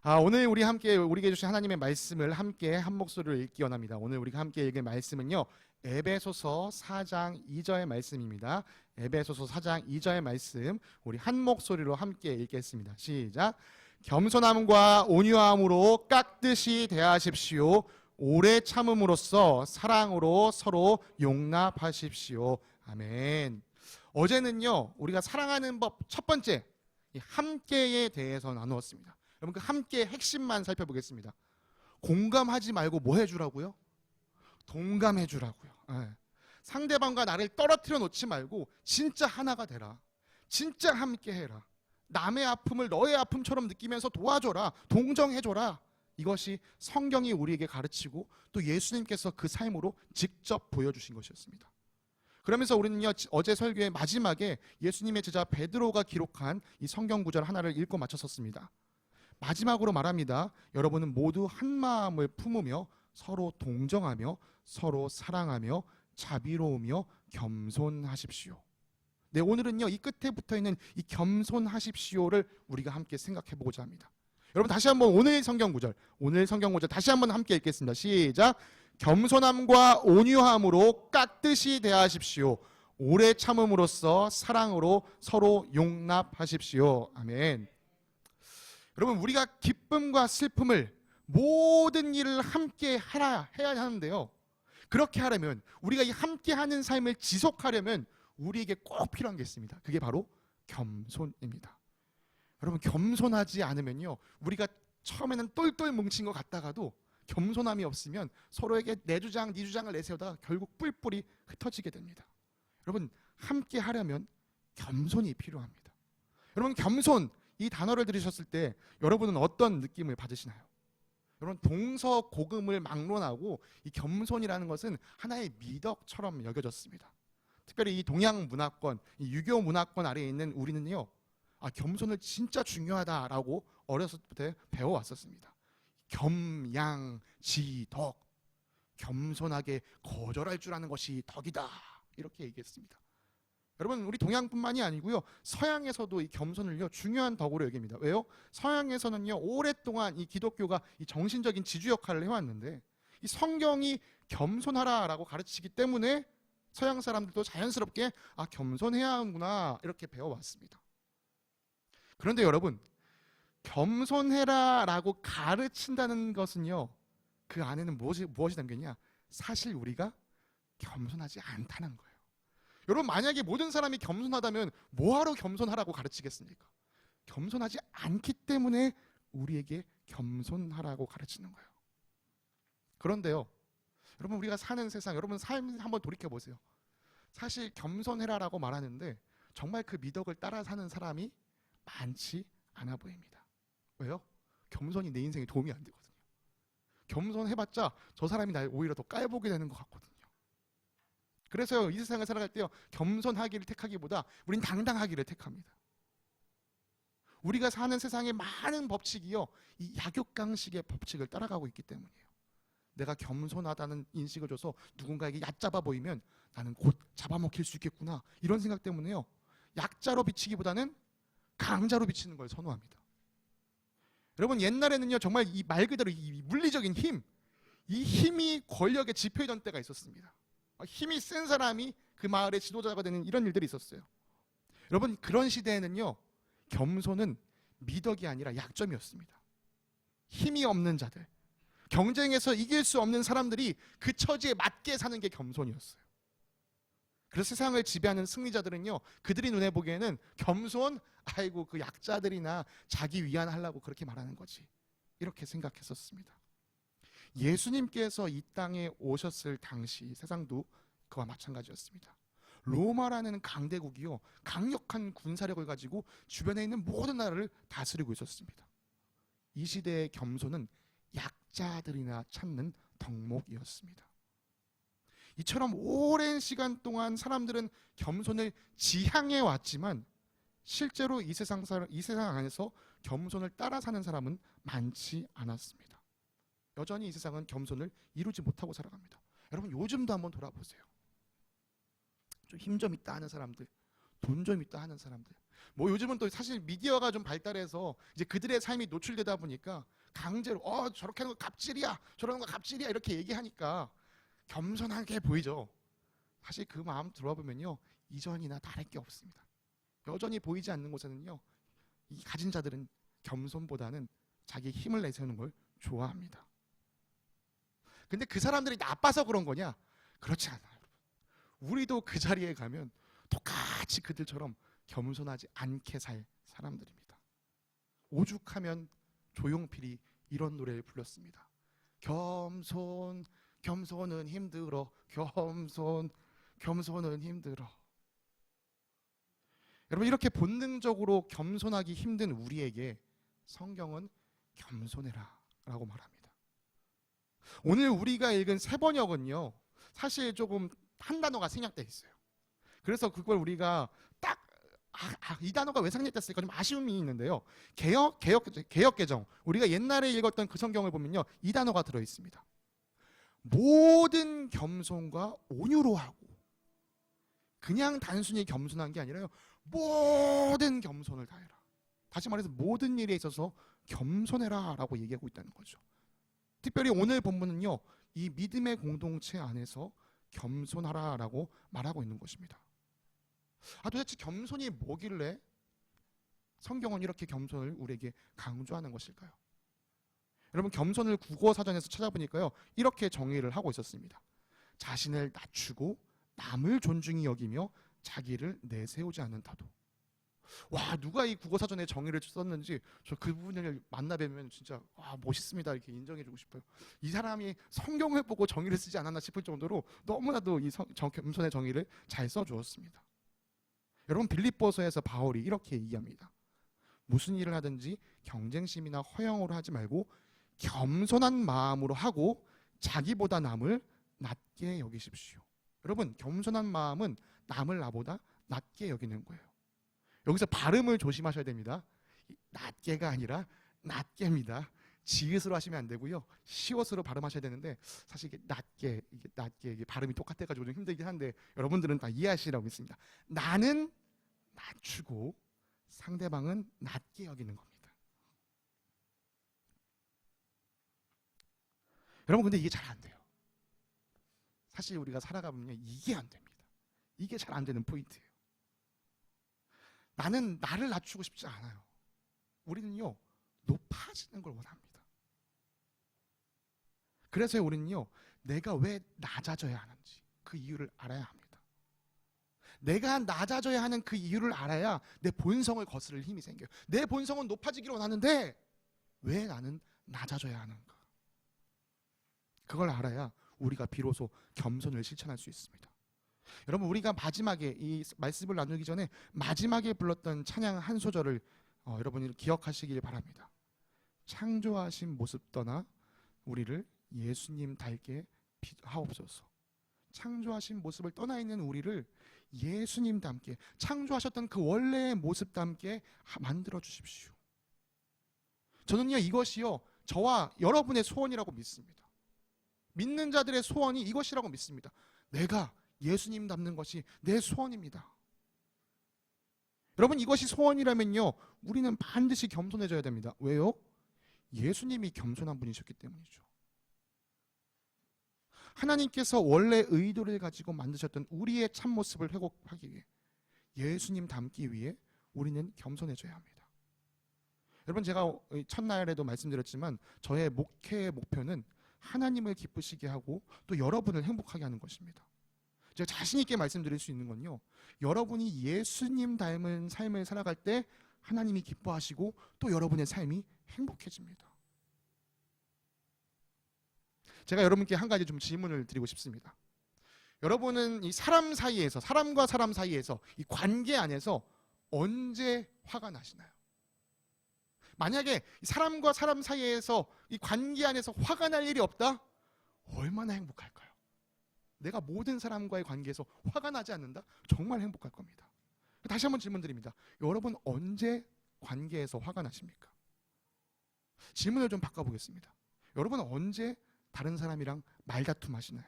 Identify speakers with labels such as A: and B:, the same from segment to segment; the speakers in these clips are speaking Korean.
A: 오늘 우리에게 주신 하나님의 말씀을 함께 한 목소리로 읽기 원합니다. 오늘 우리가 함께 읽을 말씀은요, 에베소서 4장 2절의 말씀입니다. 에베소서 4장 2절의 말씀, 우리 한 목소리로 함께 읽겠습니다. 시작. 겸손함과 온유함으로 깍듯이 대하십시오. 오래 참음으로써 사랑으로 서로 용납하십시오. 아멘. 어제는요, 우리가 사랑하는 법 첫 번째, 이 함께에 대해서 나누었습니다. 여러분, 그 함께 핵심만 살펴보겠습니다. 공감하지 말고 뭐 해주라고요? 동감해 주라고요. 상대방과 나를 떨어뜨려 놓지 말고 진짜 하나가 되라. 진짜 함께 해라. 남의 아픔을 너의 아픔처럼 느끼면서 도와줘라. 동정해줘라. 이것이 성경이 우리에게 가르치고 또 예수님께서 그 삶으로 직접 보여주신 것이었습니다. 그러면서 우리는요, 어제 설교의 마지막에 예수님의 제자 베드로가 기록한 이 성경 구절 하나를 읽고 마쳤었습니다. 마지막으로 말합니다. 여러분은 모두 한 마음을 품으며 서로 동정하며 서로 사랑하며 자비로우며 겸손하십시오. 네, 오늘은요, 이 끝에 붙어있는 이 겸손하십시오를 우리가 함께 생각해 보고자 합니다. 여러분, 다시 한번 오늘 성경 구절 다시 한번 함께 읽겠습니다. 시작. 겸손함과 온유함으로 깍듯이 대하십시오. 오래 참음으로써 사랑으로 서로 용납하십시오. 아멘. 여러분, 우리가 기쁨과 슬픔을 모든 일을 함께 해야 하는데요, 그렇게 하려면, 우리가 이 함께하는 삶을 지속하려면 우리에게 꼭 필요한 게 있습니다. 그게 바로 겸손입니다. 여러분, 겸손하지 않으면요, 우리가 처음에는 똘똘 뭉친 것 같다가도 겸손함이 없으면 서로에게 내 주장 네 주장을 내세우다가 결국 뿔뿔이 흩어지게 됩니다. 여러분, 함께 하려면 겸손이 필요합니다. 여러분, 겸손, 이 단어를 들으셨을 때 여러분은 어떤 느낌을 받으시나요? 여러분, 동서고금을 막론하고 이 겸손이라는 것은 하나의 미덕처럼 여겨졌습니다. 특별히 이 동양 문화권, 이 유교 문화권 아래에 있는 우리는요, 겸손을 진짜 중요하다라고 어렸을 때 배워왔었습니다. 겸양지덕, 겸손하게 거절할 줄 아는 것이 덕이다, 이렇게 얘기했습니다. 여러분, 우리 동양뿐만이 아니고요, 서양에서도 이 겸손을요 중요한 덕으로 여깁니다. 왜요? 서양에서는요 오랫동안 이 기독교가 이 정신적인 지주 역할을 해왔는데, 이 성경이 겸손하라라고 가르치기 때문에 서양 사람들도 자연스럽게 겸손해야 하는구나, 이렇게 배워왔습니다. 그런데 여러분, 겸손해라라고 가르친다는 것은요, 그 안에는 무엇이 담겼냐? 사실 우리가 겸손하지 않다는 거예요. 여러분, 만약에 모든 사람이 겸손하다면 뭐하러 겸손하라고 가르치겠습니까? 겸손하지 않기 때문에 우리에게 겸손하라고 가르치는 거예요. 그런데요, 여러분, 우리가 사는 세상, 여러분 삶 한번 돌이켜보세요. 사실 겸손해라라고 말하는데 정말 그 미덕을 따라 사는 사람이 많지 않아 보입니다. 왜요? 겸손이 내 인생에 도움이 안 되거든요. 겸손해봤자 저 사람이 날 오히려 더 깔보게 되는 것 같거든요. 그래서요, 이 세상을 살아갈 때요, 겸손하기를 택하기보다 우린 당당하기를 택합니다. 우리가 사는 세상의 많은 법칙이요, 이 약육강식의 법칙을 따라가고 있기 때문이에요. 내가 겸손하다는 인식을 줘서 누군가에게 얕잡아 보이면 나는 곧 잡아먹힐 수 있겠구나, 이런 생각 때문에요, 약자로 비치기보다는 강자로 비치는 걸 선호합니다. 여러분, 옛날에는요, 정말 이 말 그대로 이 물리적인 힘, 이 힘이 권력의 지표이던 때가 있었습니다. 힘이 센 사람이 그 마을의 지도자가 되는 이런 일들이 있었어요. 여러분, 그런 시대에는요, 겸손은 미덕이 아니라 약점이었습니다. 힘이 없는 자들, 경쟁에서 이길 수 없는 사람들이 그 처지에 맞게 사는 게 겸손이었어요. 그래서 세상을 지배하는 승리자들은요, 그들이 눈에 보기에는 겸손, 아이고 그 약자들이나 자기 위안하려고 그렇게 말하는 거지, 이렇게 생각했었습니다. 예수님께서 이 땅에 오셨을 당시 세상도 그와 마찬가지였습니다. 로마라는 강대국이요, 강력한 군사력을 가지고 주변에 있는 모든 나라를 다스리고 있었습니다. 이 시대의 겸손은 약자들이나 찾는 덕목이었습니다. 이처럼 오랜 시간 동안 사람들은 겸손을 지향해 왔지만 실제로 이 세상 안에서 겸손을 따라 사는 사람은 많지 않았습니다. 여전히 이 세상은 겸손을 이루지 못하고 살아갑니다. 여러분, 요즘도 한번 돌아보세요. 좀 힘 좀 있다 하는 사람들, 돈 좀 있다 하는 사람들, 뭐 요즘은 또 사실 미디어가 좀 발달해서 이제 그들의 삶이 노출되다 보니까 강제로 저렇게 하는 거 갑질이야, 저러는 거 갑질이야 이렇게 얘기하니까 겸손하게 보이죠. 사실 그 마음 들어보면요, 이전이나 다를 게 없습니다. 여전히 보이지 않는 곳에는요, 이 가진 자들은 겸손보다는 자기 힘을 내세우는 걸 좋아합니다. 근데 그 사람들이 나빠서 그런 거냐? 그렇지 않아요. 우리도 그 자리에 가면 똑같이 그들처럼 겸손하지 않게 살 사람들입니다. 오죽하면 조용필이 이런 노래를 불렀습니다. 겸손, 겸손은 힘들어. 겸손은 힘들어. 여러분, 이렇게 본능적으로 겸손하기 힘든 우리에게 성경은 겸손해라 라고 말합니다. 오늘 우리가 읽은 세번역은요, 사실 조금 한 단어가 생략되어 있어요. 그래서 그걸 우리가 딱 이 단어가 왜 생략됐을까 좀 아쉬움이 있는데요. 개역개정, 우리가 옛날에 읽었던 그 성경을 보면요, 이 단어가 들어 있습니다. 모든 겸손과 온유로 하고, 그냥 단순히 겸손한 게 아니라요, 모든 겸손을 다해라. 다시 말해서 모든 일에 있어서 겸손해라 라고 얘기하고 있다는 거죠. 특별히 오늘 본문은요, 이 믿음의 공동체 안에서 겸손하라 라고 말하고 있는 것입니다. 도대체 겸손이 뭐길래 성경은 이렇게 겸손을 우리에게 강조하는 것일까요? 여러분, 겸손을 국어사전에서 찾아보니까요, 이렇게 정의를 하고 있었습니다. 자신을 낮추고 남을 존중히 여기며 자기를 내세우지 않는 타도. 와, 누가 이 국어사전에 정의를 썼는지 저 그분을 만나 뵈면 진짜 멋있습니다 이렇게 인정해주고 싶어요. 이 사람이 성경을 보고 정의를 쓰지 않았나 싶을 정도로 너무나도 이 겸손의 정의를 잘 써주었습니다. 여러분, 빌립보서에서 바울이 이렇게 얘기합니다. 무슨 일을 하든지 경쟁심이나 허영으로 하지 말고 겸손한 마음으로 하고 자기보다 남을 낮게 여기십시오. 여러분, 겸손한 마음은 남을 나보다 낮게 여기는 거예요. 여기서 발음을 조심하셔야 됩니다. 낮게가 아니라 낮게입니다. 지읒으로 하시면 안 되고요, 시옷으로 발음하셔야 되는데, 사실 이게 낮게 이게 발음이 똑같아가지고 좀 힘들긴 한데 여러분들은 다 이해하시라고 했습니다. 나는 낮추고 상대방은 낮게 여기는 겁니다. 여러분, 근데 이게 잘 안 돼요. 사실 우리가 살아가보면 이게 안 됩니다. 이게 잘 안 되는 포인트예요. 나는 나를 낮추고 싶지 않아요. 우리는요, 높아지는 걸 원합니다. 그래서 우리는요, 내가 왜 낮아져야 하는지 그 이유를 알아야 합니다. 내가 낮아져야 하는 그 이유를 알아야 내 본성을 거스를 힘이 생겨요. 내 본성은 높아지기를 원하는데 왜 나는 낮아져야 하는가? 그걸 알아야 우리가 비로소 겸손을 실천할 수 있습니다. 여러분, 우리가 마지막에 이 말씀을 나누기 전에 마지막에 불렀던 찬양 한 소절을 여러분이 기억하시길 바랍니다. 창조하신 모습 떠나 우리를 예수님 닮게 하옵소서. 창조하신 모습을 떠나 있는 우리를 예수님 닮게, 창조하셨던 그 원래의 모습 닮게 만들어 주십시오. 저는요, 이것이요, 저와 여러분의 소원이라고 믿습니다. 믿는 자들의 소원이 이것이라고 믿습니다. 내가 예수님 닮는 것이 내 소원입니다. 여러분, 이것이 소원이라면요, 우리는 반드시 겸손해져야 됩니다. 왜요? 예수님이 겸손한 분이셨기 때문이죠. 하나님께서 원래 의도를 가지고 만드셨던 우리의 참모습을 회복하기 위해, 예수님 닮기 위해 우리는 겸손해져야 합니다. 여러분, 제가 첫날에도 말씀드렸지만 저의 목회의 목표는 하나님을 기쁘시게 하고 또 여러분을 행복하게 하는 것입니다. 제가 자신 있게 말씀드릴 수 있는 건요, 여러분이 예수님 닮은 삶을 살아갈 때 하나님이 기뻐하시고 또 여러분의 삶이 행복해집니다. 제가 여러분께 한 가지 좀 질문을 드리고 싶습니다. 여러분은 이 사람 사이에서, 사람과 사람 사이에서, 이 관계 안에서 언제 화가 나시나요? 만약에 사람과 사람 사이에서 이 관계 안에서 화가 날 일이 없다? 얼마나 행복할까요? 내가 모든 사람과의 관계에서 화가 나지 않는다? 정말 행복할 겁니다. 다시 한번 질문 드립니다. 여러분, 언제 관계에서 화가 나십니까? 질문을 좀 바꿔보겠습니다. 여러분, 언제 다른 사람이랑 말다툼 하시나요?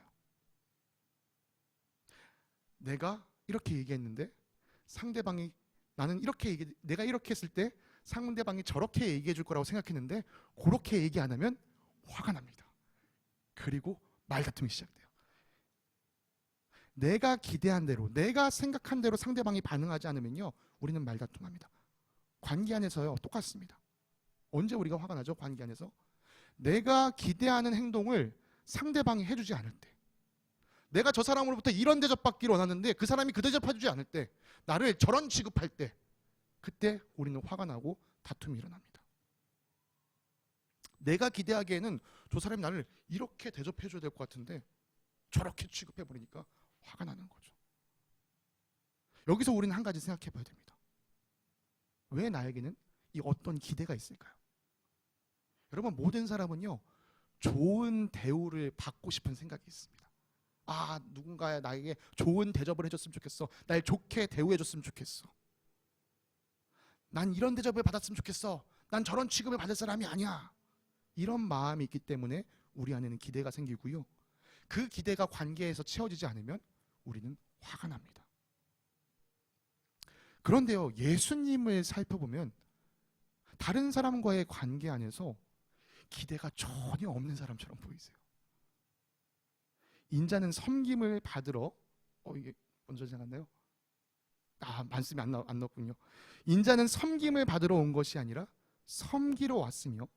A: 내가 이렇게 얘기했는데 상대방이 나는 내가 이렇게 했을 때 상대방이 저렇게 얘기해 줄 거라고 생각했는데 그렇게 얘기 안 하면 화가 납니다. 그리고 말다툼이 시작돼요. 내가 기대한 대로, 내가 생각한 대로 상대방이 반응하지 않으면요, 우리는 말다툼합니다. 관계 안에서요, 똑같습니다. 언제 우리가 화가 나죠? 관계 안에서 내가 기대하는 행동을 상대방이 해주지 않을 때, 내가 저 사람으로부터 이런 대접받기를 원하는데 그 사람이 그 대접해주지 않을 때, 나를 저런 취급할 때, 그때 우리는 화가 나고 다툼이 일어납니다. 내가 기대하기에는 저 사람이 나를 이렇게 대접해줘야 될 것 같은데 저렇게 취급해버리니까 화가 나는 거죠. 여기서 우리는 한 가지 생각해 봐야 됩니다. 왜 나에게는 이 어떤 기대가 있을까요? 여러분, 모든 사람은요, 좋은 대우를 받고 싶은 생각이 있습니다. 아, 누군가 나에게 좋은 대접을 해줬으면 좋겠어. 날 좋게 대우해줬으면 좋겠어. 난 이런 대접을 받았으면 좋겠어. 난 저런 취급을 받을 사람이 아니야. 이런 마음이 있기 때문에 우리 안에는 기대가 생기고요, 그 기대가 관계에서 채워지지 않으면 우리는 화가 납니다. 그런데요, 예수님을 살펴보면 다른 사람과의 관계 안에서 기대가 전혀 없는 사람처럼 보이세요. 인자는 섬김을 받으러, 이게 먼저 생각나요? 말씀이 안 넣었군요. 인자는 섬김을 받으러 온 것이 아니라 섬기러 왔으며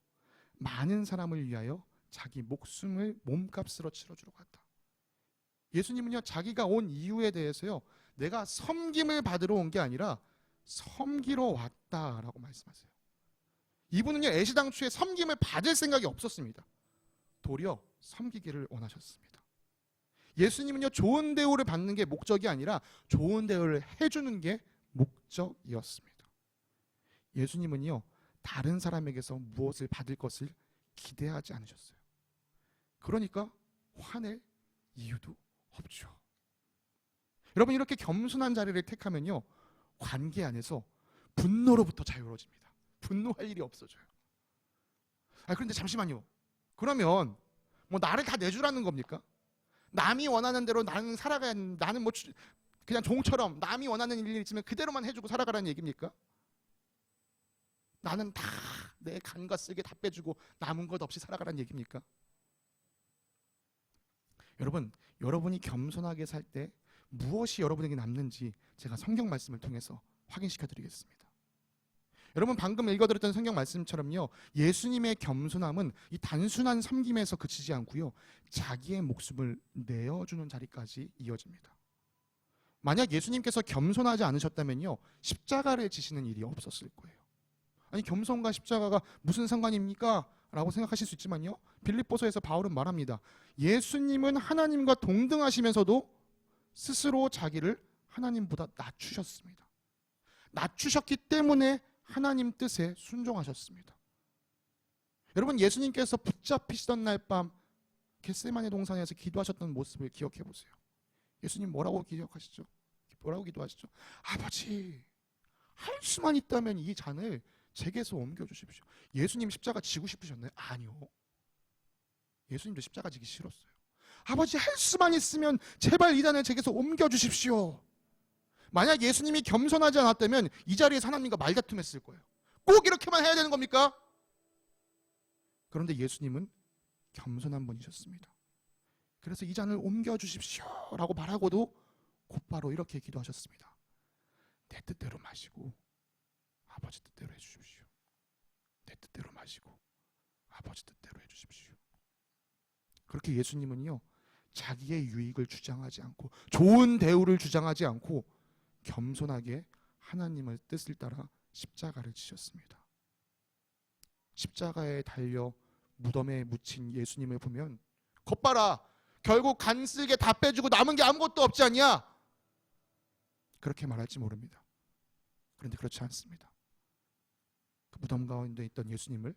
A: 많은 사람을 위하여 자기 목숨을 몸값으로 치러주러 갔다. 예수님은요, 자기가 온 이유에 대해서요, 내가 섬김을 받으러 온 게 아니라 섬기러 왔다라고 말씀하세요. 이분은요, 애시당초에 섬김을 받을 생각이 없었습니다. 도리어 섬기기를 원하셨습니다. 예수님은요, 좋은 대우를 받는 게 목적이 아니라 좋은 대우를 해주는 게 목적이었습니다. 예수님은요, 다른 사람에게서 무엇을 받을 것을 기대하지 않으셨어요. 그러니까 화낼 이유도 없죠. 여러분, 이렇게 겸손한 자리를 택하면요, 관계 안에서 분노로부터 자유로워집니다. 분노할 일이 없어져요. 그런데 잠시만요. 그러면 뭐 나를 다 내주라는 겁니까? 남이 원하는 대로 나는 살아가야, 나는 뭐 그냥 종처럼 남이 원하는 일이 있으면 그대로만 해주고 살아가라는 얘기입니까? 나는 다 내 간과 쓸개 다 빼주고 남은 것 없이 살아가라는 얘기입니까? 여러분, 여러분이 겸손하게 살 때 무엇이 여러분에게 남는지 제가 성경 말씀을 통해서 확인시켜 드리겠습니다. 여러분, 방금 읽어드렸던 성경 말씀처럼요, 예수님의 겸손함은 이 단순한 섬김에서 그치지 않고요, 자기의 목숨을 내어주는 자리까지 이어집니다. 만약 예수님께서 겸손하지 않으셨다면요, 십자가를 지시는 일이 없었을 거예요. 아니, 겸손과 십자가가 무슨 상관입니까? 라고 생각하실 수 있지만요, 빌립보서에서 바울은 말합니다. 예수님은 하나님과 동등하시면서도 스스로 자기를 하나님보다 낮추셨습니다. 낮추셨기 때문에 하나님 뜻에 순종하셨습니다. 여러분, 예수님께서 붙잡히시던 날 밤 겟세마네 동산에서 기도하셨던 모습을 기억해 보세요. 예수님 뭐라고 기억하시죠? 뭐라고 기도하시죠? 아버지, 할 수만 있다면 이 잔을 제게서 옮겨주십시오. 예수님 십자가 지고 싶으셨나요? 아니요. 예수님도 십자가 지기 싫었어요. 아버지, 할 수만 있으면 제발 이 잔을 제게서 옮겨주십시오. 만약 예수님이 겸손하지 않았다면 이 자리에서 하나님과 말다툼했을 거예요. 꼭 이렇게만 해야 되는 겁니까? 그런데 예수님은 겸손한 분이셨습니다. 그래서 이 잔을 옮겨주십시오 라고 말하고도 곧바로 이렇게 기도하셨습니다. 내 뜻대로 마시고 아버지 뜻대로 해주십시오. 내 뜻대로 마시고 아버지 뜻대로 해주십시오. 그렇게 예수님은요, 자기의 유익을 주장하지 않고 좋은 대우를 주장하지 않고 겸손하게 하나님의 뜻을 따라 십자가를 지셨습니다. 십자가에 달려 무덤에 묻힌 예수님을 보면 겉봐라, 결국 간쓸게 다 빼주고 남은 게 아무것도 없지 않냐? 그렇게 말할지 모릅니다. 그런데 그렇지 않습니다. 그 무덤 가운데 있던 예수님을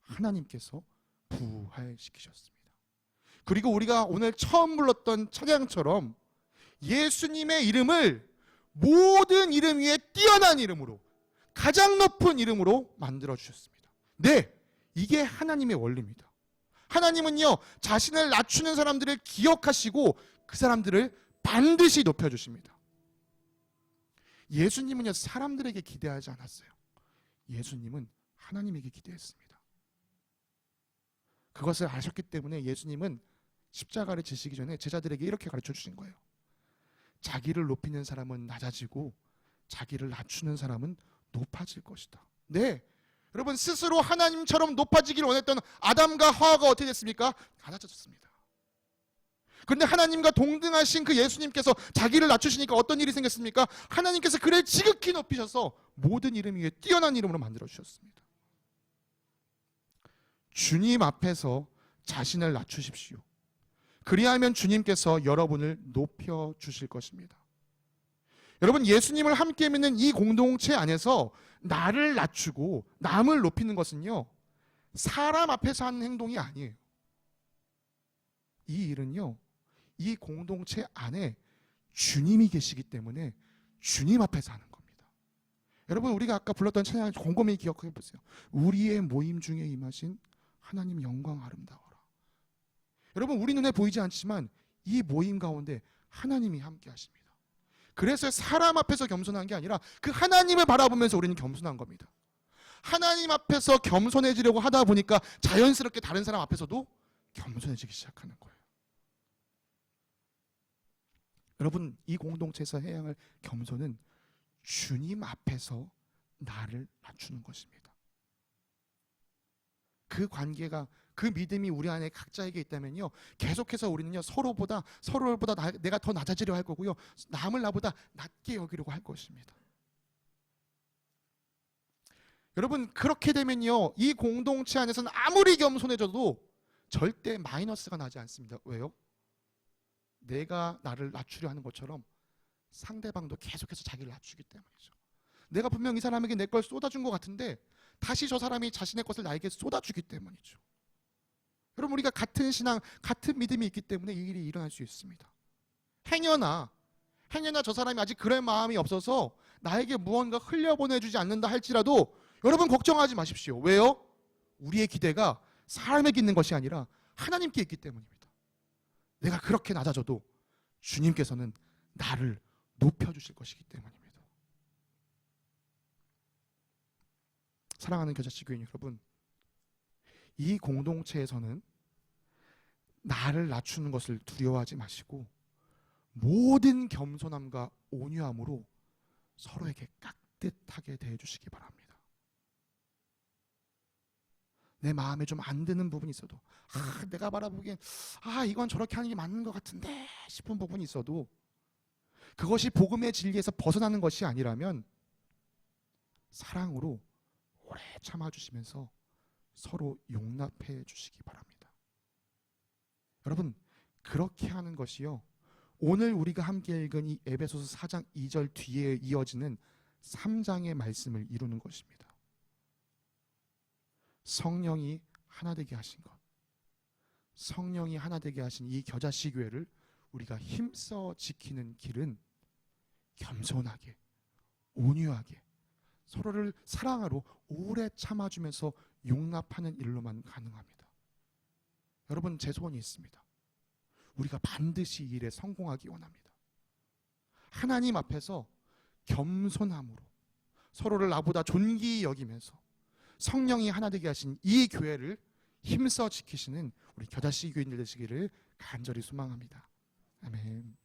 A: 하나님께서 부활시키셨습니다. 그리고 우리가 오늘 처음 불렀던 찬양처럼 예수님의 이름을 모든 이름 위에 뛰어난 이름으로, 가장 높은 이름으로 만들어 주셨습니다. 네, 이게 하나님의 원리입니다. 하나님은요, 자신을 낮추는 사람들을 기억하시고 그 사람들을 반드시 높여주십니다. 예수님은요, 사람들에게 기대하지 않았어요. 예수님은 하나님에게 기대했습니다. 그것을 아셨기 때문에 예수님은 십자가를 지시기 전에 제자들에게 이렇게 가르쳐 주신 거예요. 자기를 높이는 사람은 낮아지고 자기를 낮추는 사람은 높아질 것이다. 네, 여러분, 스스로 하나님처럼 높아지기를 원했던 아담과 하와가 어떻게 됐습니까? 낮아졌습니다. 그런데 하나님과 동등하신 그 예수님께서 자기를 낮추시니까 어떤 일이 생겼습니까? 하나님께서 그를 지극히 높이셔서 모든 이름 위에 뛰어난 이름으로 만들어 주셨습니다. 주님 앞에서 자신을 낮추십시오. 그리하면 주님께서 여러분을 높여 주실 것입니다. 여러분, 예수님을 함께 믿는 이 공동체 안에서 나를 낮추고 남을 높이는 것은요, 사람 앞에서 하는 행동이 아니에요. 이 일은요, 이 공동체 안에 주님이 계시기 때문에 주님 앞에서 하는 겁니다. 여러분, 우리가 아까 불렀던 찬양 곰곰이 기억해 보세요. 우리의 모임 중에 임하신 하나님 영광 아름다워라. 여러분, 우리 눈에 보이지 않지만 이 모임 가운데 하나님이 함께 하십니다. 그래서 사람 앞에서 겸손한 게 아니라 그 하나님을 바라보면서 우리는 겸손한 겁니다. 하나님 앞에서 겸손해지려고 하다 보니까 자연스럽게 다른 사람 앞에서도 겸손해지기 시작하는 거예요. 여러분, 이 공동체에서 해야 할 겸손은 주님 앞에서 나를 낮추는 것입니다. 그 관계가, 그 믿음이 우리 안에 각자에게 있다면요, 계속해서 우리는요, 서로보다 내가 더 낮아지려 할 거고요, 남을 나보다 낮게 여기려고 할 것입니다. 여러분, 그렇게 되면요, 이 공동체 안에서는 아무리 겸손해져도 절대 마이너스가 나지 않습니다. 왜요? 내가 나를 낮추려 하는 것처럼 상대방도 계속해서 자기를 낮추기 때문이죠. 내가 분명 이 사람에게 내 걸 쏟아준 것 같은데 다시 저 사람이 자신의 것을 나에게 쏟아주기 때문이죠. 여러분, 우리가 같은 신앙, 같은 믿음이 있기 때문에 이 일이 일어날 수 있습니다. 행여나 저 사람이 아직 그럴 마음이 없어서 나에게 무언가 흘려보내주지 않는다 할지라도 여러분, 걱정하지 마십시오. 왜요? 우리의 기대가 사람에게 있는 것이 아니라 하나님께 있기 때문입니다. 내가 그렇게 낮아져도 주님께서는 나를 높여주실 것이기 때문입니다. 사랑하는 겨자씨 교인 여러분, 이 공동체에서는 나를 낮추는 것을 두려워하지 마시고 모든 겸손함과 온유함으로 서로에게 깍듯하게 대해주시기 바랍니다. 내 마음에 좀 안 드는 부분이 있어도, 내가 바라보기엔 이건 저렇게 하는 게 맞는 것 같은데 싶은 부분이 있어도 그것이 복음의 진리에서 벗어나는 것이 아니라면 사랑으로 오래 참아주시면서 서로 용납해 주시기 바랍니다. 여러분, 그렇게 하는 것이요, 오늘 우리가 함께 읽은 이 에베소서 4장 2절 뒤에 이어지는 3장의 말씀을 이루는 것입니다. 성령이 하나 되게 하신 것, 성령이 하나 되게 하신 이 겨자씨 교회를 우리가 힘써 지키는 길은 겸손하게, 온유하게, 서로를 사랑하러 오래 참아주면서 용납하는 일로만 가능합니다. 여러분, 제 소원이 있습니다. 우리가 반드시 이 일에 성공하기 원합니다. 하나님 앞에서 겸손함으로 서로를 나보다 존귀히 여기면서 성령이 하나 되게 하신 이 교회를 힘써 지키시는 우리 겨자씨 교인들 되시기를 간절히 소망합니다. 아멘.